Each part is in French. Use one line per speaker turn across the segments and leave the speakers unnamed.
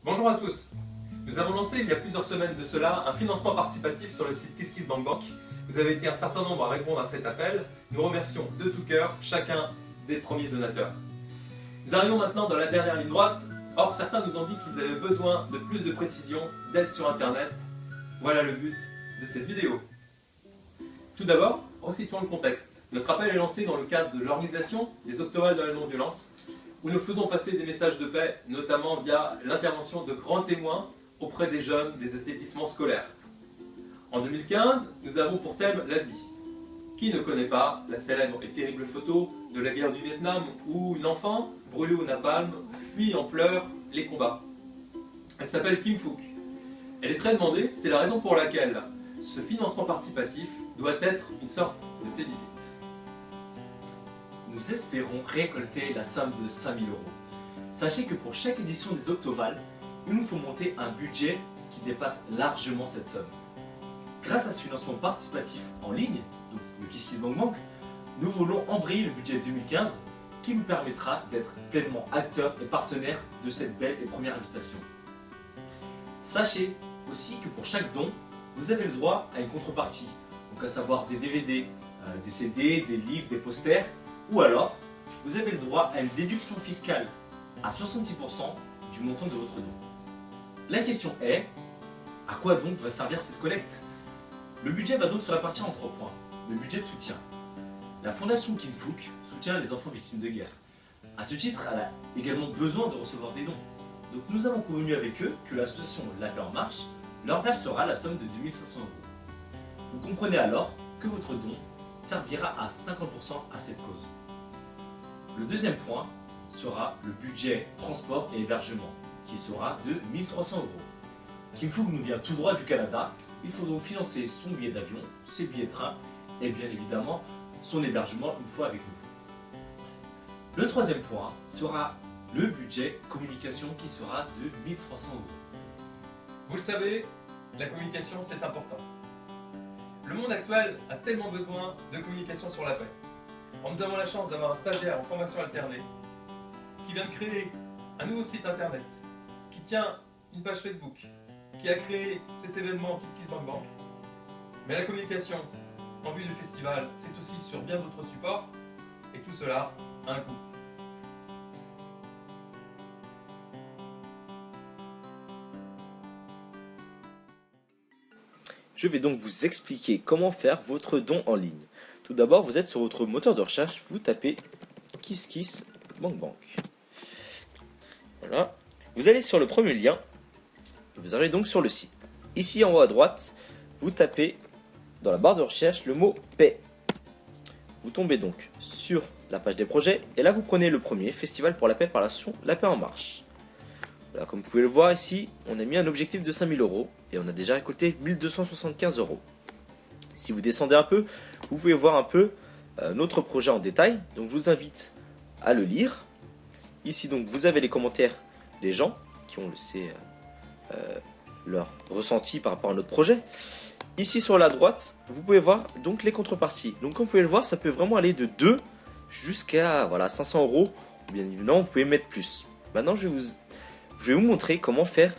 Bonjour à tous. Nous avons lancé il y a plusieurs semaines de cela un financement participatif sur le site KissKissBankBank. Vous avez été un certain nombre à répondre à cet appel. Nous remercions de tout cœur chacun des premiers donateurs. Nous arrivons maintenant dans la dernière ligne droite. Or, certains nous ont dit qu'ils avaient besoin de plus de précision, d'aide sur Internet. Voilà le but de cette vidéo. Tout d'abord, resituons le contexte. Notre appel est lancé dans le cadre de l'organisation des Octovales de la non-violence, où nous faisons passer des messages de paix, notamment via l'intervention de grands témoins auprès des jeunes des établissements scolaires. En 2015, nous avons pour thème l'Asie. Qui ne connaît pas la célèbre et terrible photo de la guerre du Vietnam où une enfant, brûlée au napalm, fuit en pleurs les combats. Elle s'appelle Kim Phuc. Elle est très demandée, c'est la raison pour laquelle ce financement participatif doit être une sorte de plébiscite.
Nous espérons récolter la somme de 5 000 €. Sachez que pour chaque édition des Octovales, il nous faut monter un budget qui dépasse largement cette somme. Grâce à ce financement participatif en ligne, donc le KissKissBankBank, nous voulons embrayer le budget 2015 qui vous permettra d'être pleinement acteur et partenaire de cette belle et première invitation. Sachez aussi que pour chaque don, vous avez le droit à une contrepartie, donc à savoir des DVD, des CD, des livres, des posters, ou alors vous avez le droit à une déduction fiscale à 66% du montant de votre don. La question est, à quoi donc va servir cette collecte? Le budget va donc se répartir en 3 points. Le budget de soutien. La fondation Kim Phuc soutient les enfants victimes de guerre. À ce titre, elle a également besoin de recevoir des dons. Donc nous avons convenu avec eux que l'association La Paix en Marche leur versera la somme de 2 500 €. Vous comprenez alors que votre don servira à 50% à cette cause. Le deuxième point sera le budget transport et hébergement, qui sera de 1 300 €. Kim Phuc nous vient tout droit du Canada, il faut donc financer son billet d'avion, ses billets de train et bien évidemment son hébergement une fois avec nous. Le troisième point sera le budget communication qui sera de 1 300 €.
Vous le savez, la communication c'est important. Le monde actuel a tellement besoin de communication sur la paix. Or, nous avons la chance d'avoir un stagiaire en formation alternée qui vient de créer un nouveau site internet, qui tient une page Facebook, qui a créé cet événement KissKissBankBank. Mais la communication en vue du festival, c'est aussi sur bien d'autres supports, et tout cela a un coût.
Je vais donc vous expliquer comment faire votre don en ligne. Tout d'abord, vous êtes sur votre moteur de recherche, vous tapez KissKissBankBank. Voilà. Vous allez sur le premier lien, et vous arrivez donc sur le site. Ici en haut à droite, vous tapez dans la barre de recherche le mot paix. Vous tombez donc sur la page des projets, et là vous prenez le premier, Festival pour la paix par l'association La Paix en Marche. Voilà, comme vous pouvez le voir ici, on a mis un objectif de 5 000 € et on a déjà récolté 1 275 €. Si vous descendez un peu, vous pouvez voir un peu notre projet en détail. Donc je vous invite à le lire. Ici donc vous avez les commentaires des gens qui ont laissé leur ressenti par rapport à notre projet. Ici sur la droite, vous pouvez voir donc les contreparties. Donc comme vous pouvez le voir, ça peut vraiment aller de 2 jusqu'à 500 €. Bien évidemment, vous pouvez mettre plus. Maintenant, je vais vous montrer comment faire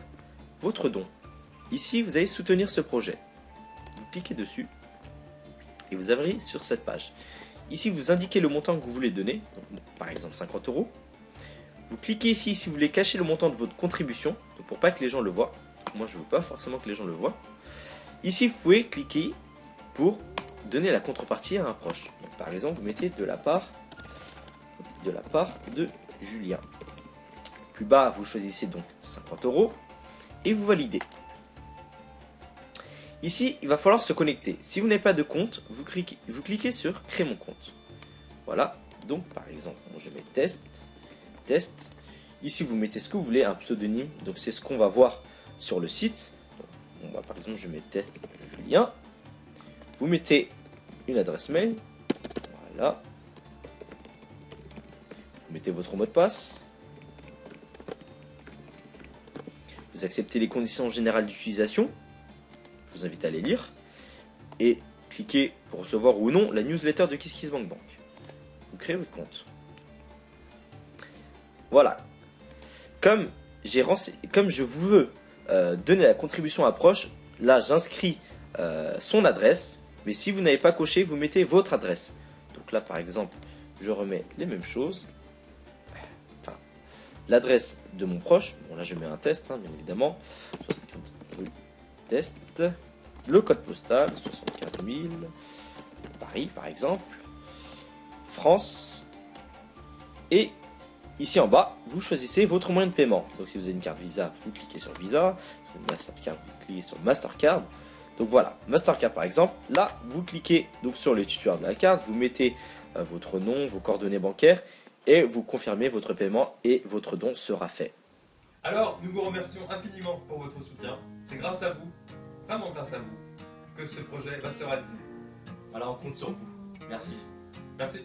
votre don. Ici, vous allez soutenir ce projet. Vous cliquez dessus et vous arrivez sur cette page. Ici, vous indiquez le montant que vous voulez donner, donc, par exemple 50 €. Vous cliquez ici si vous voulez cacher le montant de votre contribution, donc pour pas que les gens le voient. Moi, je ne veux pas forcément que les gens le voient. Ici, vous pouvez cliquer pour donner la contrepartie à un proche. Donc, par exemple, vous mettez de la part de Julien. Plus bas, vous choisissez donc 50 € et vous validez. Ici, il va falloir se connecter. Si vous n'avez pas de compte, vous cliquez sur créer mon compte. Voilà, donc par exemple, je mets test. Ici, vous mettez ce que vous voulez, un pseudonyme. Donc c'est ce qu'on va voir sur le site. Donc, par exemple, je mets test Julien. Vous mettez une adresse mail. Voilà. Vous mettez votre mot de passe. Vous acceptez les conditions générales d'utilisation. Je vous invite à les lire. Et cliquez pour recevoir ou non la newsletter de KissKissBankBank. Vous créez votre compte. Voilà. Comme comme je veux donner la contribution à proche, là j'inscris son adresse, mais si vous n'avez pas coché, vous mettez votre adresse. Donc là par exemple, je remets les mêmes choses. Enfin, l'adresse de mon proche, bon là je mets un test, hein, bien évidemment, 75 rue Test, le code postal, 75 000, Paris par exemple, France, et ici en bas, vous choisissez votre moyen de paiement. Donc si vous avez une carte Visa, vous cliquez sur Visa. Si vous avez une Mastercard, vous cliquez sur Mastercard. Donc voilà, Mastercard par exemple. Là, vous cliquez donc sur le titulaire de la carte, vous mettez votre nom, vos coordonnées bancaires et vous confirmez votre paiement et votre don sera fait.
Alors, nous vous remercions infiniment pour votre soutien. C'est grâce à vous, vraiment grâce à vous, que ce projet va se réaliser.
Voilà, on compte sur vous. Merci.
Merci.